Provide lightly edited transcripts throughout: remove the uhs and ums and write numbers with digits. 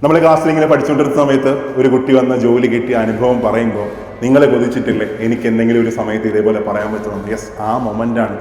നമ്മൾ ക്ലാസ്സിൽ ഇങ്ങനെ പഠിച്ചുകൊണ്ടിരുന്ന സമയത്ത് ഒരു കുട്ടി വന്ന ജോലി കിട്ടിയ അനുഭവം പറയുമ്പോൾ നിങ്ങളെ കൊതിച്ചിട്ടില്ലേ എനിക്ക് എന്തെങ്കിലും ഒരു സമയത്ത് ഇതേപോലെ പറയാൻ പറ്റുന്നു? യെസ്, ആ മൊമെന്റ് ആണ്.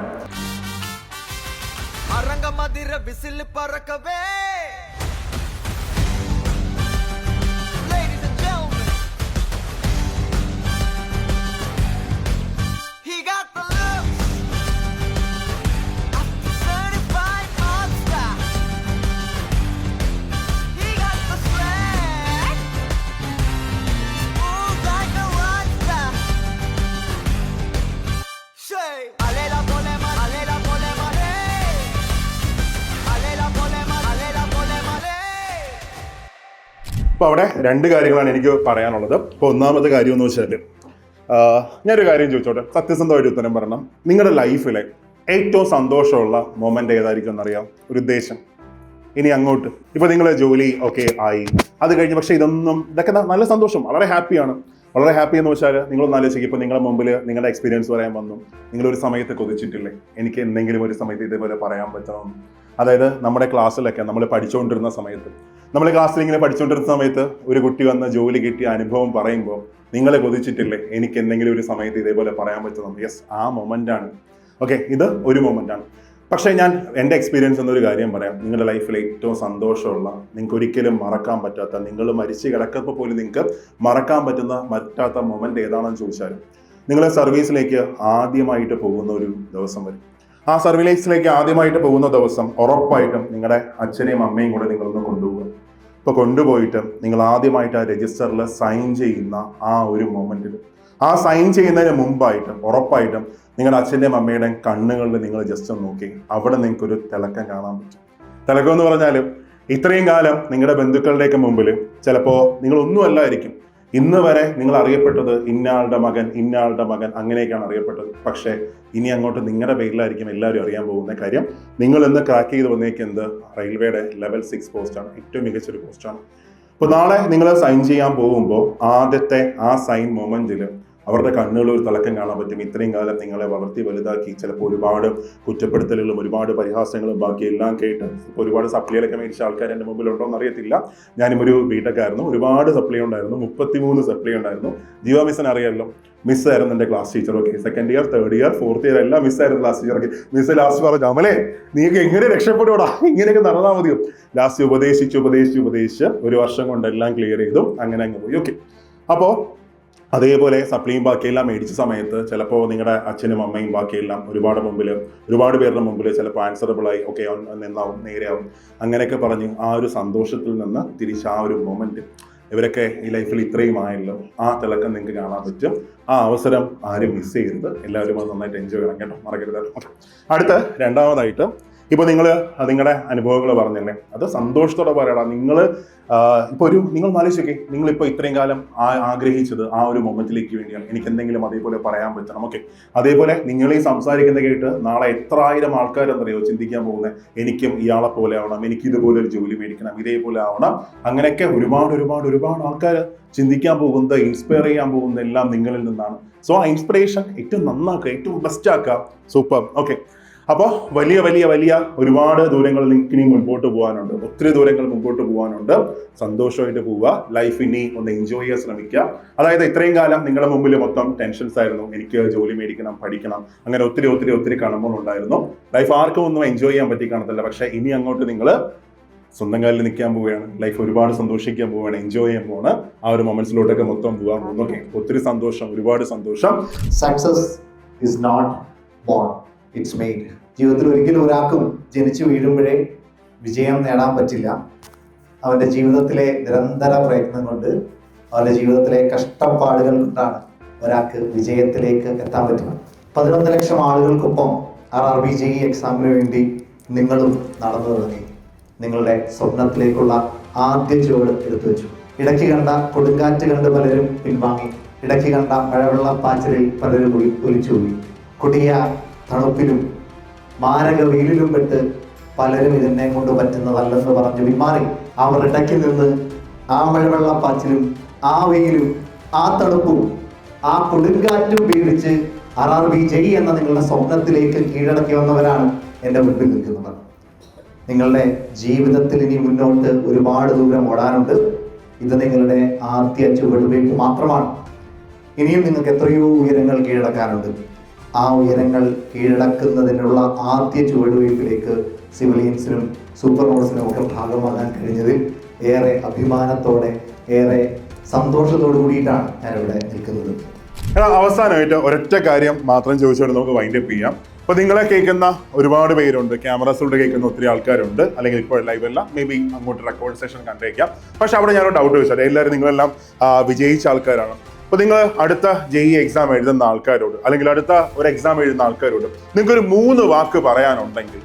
അപ്പോൾ അവിടെ രണ്ട് കാര്യങ്ങളാണ് എനിക്ക് പറയാനുള്ളത്. ഇപ്പോൾ ഒന്നാമത്തെ കാര്യം എന്ന് വെച്ചാൽ ഞാനൊരു കാര്യം ചോദിച്ചോട്ടെ, സത്യസന്ധമായിട്ട് ഉത്തരം പറയണം. നിങ്ങളുടെ ലൈഫിലെ ഏറ്റവും സന്തോഷമുള്ള മൊമെന്റ് ഏതായിരിക്കും എന്നറിയാം? ഒരു ഉദ്ദേശം. ഇനി അങ്ങോട്ട് ഇപ്പോൾ നിങ്ങളെ ജോലി ഓക്കെ ആയി, അത് കഴിഞ്ഞ് പക്ഷേ ഇതൊക്കെ നല്ല സന്തോഷം, വളരെ ഹാപ്പിയാണ്. വളരെ ഹാപ്പി എന്ന് വെച്ചാൽ നിങ്ങളൊന്ന് ആലോചിക്കും, ഇപ്പോൾ നിങ്ങളുടെ മുമ്പിൽ നിങ്ങളുടെ എക്സ്പീരിയൻസ് പറയാൻ വന്നു, നിങ്ങളൊരു സമയത്ത് കൊതിച്ചിട്ടില്ലേ എനിക്ക് എന്തെങ്കിലും ഒരു സമയത്ത് ഇതേപോലെ പറയാൻ പറ്റണം? അതായത് നമ്മുടെ ക്ലാസ്സിലൊക്കെ നമ്മൾ പഠിച്ചുകൊണ്ടിരുന്ന സമയത്ത്, നമ്മൾ ക്ലാസ്സിൽ ഇങ്ങനെ പഠിച്ചുകൊണ്ടിരുന്ന സമയത്ത് ഒരു കുട്ടി വന്ന ജോലി കിട്ടിയ അനുഭവം പറയുമ്പോൾ നിങ്ങളെ കൊതിച്ചിട്ടില്ലേ എനിക്ക് എന്തെങ്കിലും ഒരു സമയത്ത് ഇതേപോലെ പറയാൻ പറ്റണം? യെസ്, ആ മൊമെന്റ് ആണ്. ഓക്കെ, ഇത് ഒരു മൊമെന്റ് ആണ്. പക്ഷേ ഞാൻ എൻ്റെ എക്സ്പീരിയൻസ് എന്നൊരു കാര്യം പറയാം. നിങ്ങളുടെ ലൈഫിൽ ഏറ്റവും സന്തോഷമുള്ള, നിങ്ങൾക്ക് ഒരിക്കലും മറക്കാൻ പറ്റാത്ത, നിങ്ങൾ മരിച്ച് കിടക്കുമ്പോൾ പോലും നിങ്ങൾക്ക് മറക്കാൻ പറ്റാത്ത മൊമെന്റ് ഏതാണെന്ന് ചോദിച്ചാൽ, നിങ്ങൾ സർവീസിലേക്ക് ആദ്യമായിട്ട് പോകുന്ന ഒരു ദിവസം വരും. ആ സർവീസിലേക്ക് ആദ്യമായിട്ട് പോകുന്ന ദിവസം ഉറപ്പായിട്ടും നിങ്ങളുടെ അച്ഛനെയും അമ്മയും കൂടെ നിങ്ങളൊന്ന് കൊണ്ടുപോകുക. ഇപ്പോൾ കൊണ്ടുപോയിട്ട് നിങ്ങൾ ആദ്യമായിട്ട് ആ രജിസ്റ്ററിൽ സൈൻ ചെയ്യുന്ന ആ ഒരു മൊമെന്റിൽ, ആ സൈൻ ചെയ്യുന്നതിന് മുമ്പായിട്ടും ഉറപ്പായിട്ടും നിങ്ങളുടെ അച്ഛൻ്റെയും അമ്മയുടെയും കണ്ണുകളിൽ നിങ്ങൾ ജസ്റ്റ് ഒന്ന് നോക്കി, അവിടെ നിങ്ങൾക്കൊരു തിളക്കം കാണാൻ പറ്റും. തിളക്കം എന്ന് പറഞ്ഞാൽ ഇത്രയും കാലം നിങ്ങളുടെ ബന്ധുക്കളുടെയൊക്കെ മുമ്പിൽ ചിലപ്പോൾ നിങ്ങളൊന്നും അല്ലായിരിക്കും. ഇന്ന് വരെ നിങ്ങൾ അറിയപ്പെട്ടത് ഇന്നയാളുടെ മകൻ അങ്ങനെയൊക്കെയാണ് അറിയപ്പെട്ടത്. പക്ഷേ ഇനി അങ്ങോട്ട് നിങ്ങളുടെ പേരിലായിരിക്കും എല്ലാവരും അറിയാൻ പോകുന്ന കാര്യം. നിങ്ങൾ ഇന്ന് ക്രാക്ക് ചെയ്ത് വന്നേക്കുന്നത് റെയിൽവേയുടെ ലെവൽ 6 പോസ്റ്റാണ്, ഏറ്റവും മികച്ചൊരു പോസ്റ്റാണ്. അപ്പോൾ നാളെ നിങ്ങൾ സൈൻ ചെയ്യാൻ പോകുമ്പോൾ ആദ്യത്തെ ആ സൈൻ മൊമെന്റിൽ അവരുടെ കണ്ണുകളിൽ ഒരു തിളക്കം കാണാൻ പറ്റും. ഇത്രയും കാലം നിങ്ങളെ വളർത്തി വലുതാക്കി, ചിലപ്പോൾ ഒരുപാട് കുറ്റപ്പെടുത്തലുകളും ഒരുപാട് പരിഹാസങ്ങളും ബാക്കി എല്ലാം കേട്ട്, ഇപ്പോൾ ഒരുപാട് സപ്ലികളൊക്കെ മേടിച്ച ആൾക്കാർ എൻ്റെ മുമ്പിൽ ഉണ്ടോ എന്ന് അറിയത്തില്ല. ഞാനും ഒരു ബിടെക്കായിരുന്നു, ഒരുപാട് സപ്ലി ഉണ്ടായിരുന്നു, 33 സപ്ലി ഉണ്ടായിരുന്നു. ജീവ മിസ്സിന് അറിയാമല്ലോ, മിസ്സായിരുന്നു എൻ്റെ class teacher. Okay, second year, third year, fourth year എല്ലാം മിസ്സായിരുന്നു ക്ലാസ് ടീച്ചറൊക്കെ. മിസ് ലാസ്റ്റ് പറഞ്ഞു, അമലേ നീക്ക് എങ്ങനെ രക്ഷപ്പെടുകൂടാ, ഇങ്ങനെയൊക്കെ നടന്നാൽ മതിയോ? ലാസ്റ്റ് ഉപദേശിച്ച് ഒരു വർഷം കൊണ്ട് എല്ലാം ക്ലിയർ ചെയ്തു, അങ്ങനെ അങ്ങ് പോയി. ഓക്കെ, അപ്പോൾ അതേപോലെ സപ്ലിയും ബാക്കിയെല്ലാം മേടിച്ച സമയത്ത് ചിലപ്പോൾ നിങ്ങളുടെ അച്ഛനും അമ്മയും ബാക്കിയെല്ലാം ഒരുപാട് പേരുടെ മുമ്പിൽ ചിലപ്പോൾ ആൻസറബിളായി ഓക്കെ നിന്നാവും, നേരെയാവും, അങ്ങനെയൊക്കെ പറഞ്ഞ് ആ ഒരു സന്തോഷത്തിൽ നിന്ന് തിരിച്ച് ആ ഒരു മൊമെന്റ്, ഇവരൊക്കെ ഈ ലൈഫിൽ ഇത്രയും ആയല്ലോ, ആ തിളക്കം നിങ്ങൾക്ക് കാണാൻ പറ്റും. ആ അവസരം ആരും മിസ് ചെയ്യരുത്, എല്ലാവരും അത് നന്നായിട്ട് എൻജോയ് ചെയ്യണം കേട്ടോ, മറക്കരുത്. അടുത്ത രണ്ടാമതായിട്ട്, ഇപ്പോൾ നിങ്ങൾ നിങ്ങളുടെ അനുഭവങ്ങൾ പറഞ്ഞല്ലേ, അത് സന്തോഷത്തോടെ പറയണം. നിങ്ങൾ നിങ്ങൾ ആലോചിച്ചൊക്കെ, നിങ്ങളിപ്പോൾ ഇത്രയും കാലം ആഗ്രഹിച്ചത് ആ ഒരു മൊമെന്റിലേക്ക് വേണ്ടിയാണ്, എനിക്ക് എന്തെങ്കിലും അതേപോലെ പറയാൻ പറ്റണം. ഓക്കെ, അതേപോലെ നിങ്ങൾ ഈ സംസാരിക്കുന്ന കേട്ട് നാളെ എത്ര ആയിരം ആൾക്കാരെന്നറിയോ ചിന്തിക്കാൻ പോകുന്നത്, എനിക്കും ഇയാളെ പോലെ ആവണം, എനിക്ക് ഇതുപോലെ ഒരു ജോലി മേടിക്കണം, ഇതേപോലെ ആവണം, അങ്ങനെയൊക്കെ ഒരുപാട് ആൾക്കാർ ചിന്തിക്കാൻ പോകുന്നത്, ഇൻസ്പയർ ചെയ്യാൻ പോകുന്നത് എല്ലാം നിങ്ങളിൽ നിന്നാണ്. സോ ആ ഇൻസ്പിറേഷൻ ഏറ്റവും നന്നാക്കുക, ഏറ്റവും ബെസ്റ്റ് ആക്കുക. സൂപ്പർ. ഓക്കെ, അപ്പോൾ വലിയ ഒരുപാട് ദൂരങ്ങൾ നിങ്ങൾക്ക് ഇനി മുൻപോട്ട് പോകാനുണ്ട്, ഒത്തിരി ദൂരങ്ങൾ മുൻപോട്ട് പോകാനുണ്ട്. സന്തോഷമായിട്ട് പോവുക, ലൈഫ് ഇനി ഒന്ന് എൻജോയ് ചെയ്യാൻ ശ്രമിക്കുക. അതായത് ഇത്രയും കാലം നിങ്ങളുടെ മുമ്പിൽ മൊത്തം ടെൻഷൻസ് ആയിരുന്നു, എനിക്ക് ജോലി മേടിക്കണം, പഠിക്കണം, അങ്ങനെ ഒത്തിരി കണമ്പുകളുണ്ടായിരുന്നു. ലൈഫ് ആർക്കും ഒന്നും എൻജോയ് ചെയ്യാൻ പറ്റി കാണത്തില്ല. പക്ഷേ ഇനി അങ്ങോട്ട് നിങ്ങൾ സ്വന്തം കാലിൽ നിൽക്കാൻ പോവുകയാണ്, ലൈഫ് ഒരുപാട് സന്തോഷിക്കാൻ പോവുകയാണ്, എൻജോയ് ചെയ്യാൻ പോവാണ്. ആ ഒരു മൊമെന്റ്സിലോട്ടൊക്കെ മൊത്തം പോകാൻ പോകുന്നു. ഓക്കെ, ഒത്തിരി സന്തോഷം, ഒരുപാട് സന്തോഷം. Success is not born, it's made. ജീവിതത്തിൽ ഒരിക്കലും ഒരാൾക്കും ജനിച്ചു വീഴുമ്പോഴേ വിജയം നേടാൻ പറ്റില്ല. അവൻ്റെ ജീവിതത്തിലെ നിരന്തര പ്രയത്നം കൊണ്ട്, അവൻ്റെ ജീവിതത്തിലെ കഷ്ടപ്പാടുകൾ കൊണ്ടാണ് ഒരാൾക്ക് വിജയത്തിലേക്ക് എത്താൻ പറ്റുക. 11 ലക്ഷം ആളുകൾക്കൊപ്പം RRB JEE എക്സാമിന് വേണ്ടി നിങ്ങളും നടന്നു തുടങ്ങി. നിങ്ങളുടെ സ്വപ്നത്തിലേക്കുള്ള ആദ്യ ചുവട് എടുത്തു വെച്ചു. ഇടയ്ക്ക് കണ്ട കൊടുങ്കാറ്റ് കണ്ട് പലരും പിൻവാങ്ങി, ഇടയ്ക്ക് കണ്ട മഴവെള്ളപ്പാച്ചിലിൽ പലരും ഒലിച്ചുപോയി. കൊടിയ തണുപ്പിലും മാരക വെയിലിലും പെട്ട് പലരും ഇതിനെ കൊണ്ട് പറ്റുന്നതല്ലെന്ന് പറഞ്ഞു പിന്മാറി. അവർ ഇടയ്ക്ക് നിന്ന് ആ മഴവെള്ളപ്പാച്ചിലും ആ വെയിലും ആ തണുപ്പും ആ കൊടുങ്കാറ്റും പേടിച്ച് RRB JEE എന്ന നിങ്ങളുടെ സ്വപ്നത്തിലേക്ക് കീഴടക്കി വന്നവരാണ് എൻ്റെ മുൻപിൽ നിൽക്കുന്നത്. നിങ്ങളുടെ ജീവിതത്തിൽ ഇനി മുന്നോട്ട് ഒരുപാട് ദൂരം ഓടാനുണ്ട്. ഇത് നിങ്ങളുടെ ആദ്യ ചുവടുവയ്പ് മാത്രമാണ്. ഇനിയും നിങ്ങൾക്ക് എത്രയോ ഉയരങ്ങൾ കീഴടക്കാനുണ്ട്. ആ ഉയരങ്ങൾ കീഴടക്കുന്നതിനുള്ള ആദ്യ ചുവടുവയ്പിലേക്ക് സിവിലിയൻസിനും സൂപ്പർനോട്സിനും ഒക്കെ ഭാഗമാകാൻ കഴിഞ്ഞതിൽ ഏറെ അഭിമാനത്തോടെ, ഏറെ സന്തോഷത്തോടു കൂടിയിട്ടാണ് ഞാനിവിടെ നിൽക്കുന്നത്. അവസാനമായിട്ട് ഒരൊറ്റ കാര്യം മാത്രം ചോദിച്ചുകൊണ്ട് നമുക്ക് വൈൻഡ് അപ്പ് ചെയ്യാം. അപ്പോൾ നിങ്ങളെ കേൾക്കുന്ന ഒരുപാട് പേരുണ്ട്, ക്യാമറസിലൂടെ കേൾക്കുന്ന ഒത്തിരി ആൾക്കാരുണ്ട്, അല്ലെങ്കിൽ ഇപ്പോൾ ലൈവ് അല്ല, മേ ബി അങ്ങോട്ട് റെക്കോർഡ് സെഷൻ കണ്ടേക്കാം. പക്ഷെ അവിടെ ഞാനൊരു ഡൗട്ട് ചോദിച്ചാൽ എല്ലാവരും നിങ്ങളെല്ലാം വിജയിച്ച ആൾക്കാരാണ്. അപ്പോൾ നിങ്ങൾ അടുത്ത JEE എക്സാം എഴുതുന്ന ആൾക്കാരോട്, അല്ലെങ്കിൽ അടുത്ത ഒരു എക്സാം എഴുതുന്ന ആൾക്കാരോട് നിങ്ങൾക്കൊരു 3 വാക്ക് പറയാനുണ്ടെങ്കിൽ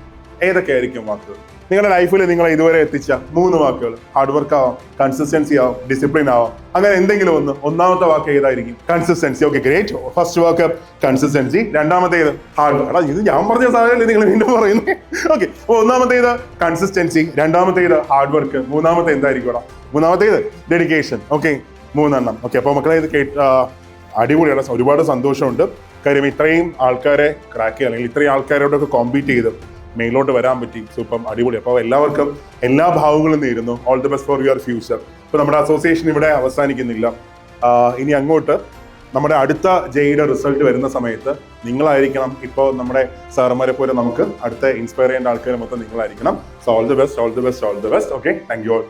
ഏതൊക്കെ ആയിരിക്കും വാക്കുകൾ? നിങ്ങളുടെ ലൈഫിൽ നിങ്ങൾ ഇതുവരെ എത്തിച്ച 3 വാക്കുകൾ. ഹാർഡ് വർക്ക് ആവാം, കൺസിസ്റ്റൻസി ആവാം, ഡിസിപ്ലിൻ ആവാം, അങ്ങനെ എന്തെങ്കിലും ഒന്ന്. ഒന്നാമത്തെ വാക്ക് ഏതായിരിക്കും? കൺസിസ്റ്റൻസി. Okay, great. ഫസ്റ്റ് വാക്ക് കൺസിസ്റ്റൻസി. രണ്ടാമത്തേത് ഹാർഡ് വർക്ക്. ഇത് ഞാൻ പറഞ്ഞ സാധനം നിങ്ങൾ വീണ്ടും പറയുന്നത്. ഓക്കെ, അപ്പോൾ ഒന്നാമത്തേത് കൺസിസ്റ്റൻസി, രണ്ടാമത്തേത് ഹാർഡ് വർക്ക്, മൂന്നാമത്തെ എന്തായിരിക്കും? മൂന്നാമത്തേത് ഡെഡിക്കേഷൻ. ഓക്കെ, 3 എണ്ണം. ഓക്കെ, അപ്പോൾ മക്കളെ ഇത് അടിപൊളിയാണ്. ഒരുപാട് സന്തോഷമുണ്ട്. കാര്യം ഇത്രയും ആൾക്കാരെ ക്രാക്ക് ചെയ്യുക, അല്ലെങ്കിൽ ഇത്രയും ആൾക്കാരോടൊക്കെ കോമ്പീറ്റ് ചെയ്ത് മെയിലോട്ട് വരാൻ പറ്റി. സൂപ്പർ, അടിപൊളി. അപ്പോൾ എല്ലാവർക്കും എല്ലാ ഭാവങ്ങളും നേരുന്നു. All the best for your future. ഇപ്പോൾ നമ്മുടെ അസോസിയേഷൻ ഇവിടെ അവസാനിക്കുന്നില്ല. ഇനി അങ്ങോട്ട് നമ്മുടെ അടുത്ത JEEയുടെ റിസൾട്ട് വരുന്ന സമയത്ത് നിങ്ങളായിരിക്കണം ഇപ്പോൾ നമ്മുടെ സാറുമാരെ പോലെ നമുക്ക് അടുത്ത ഇൻസ്പയർ ചെയ്യേണ്ട ആൾക്കാർ മൊത്തം നിങ്ങളായിരിക്കണം. So all the best, all the best, all the best. Okay, thank you all.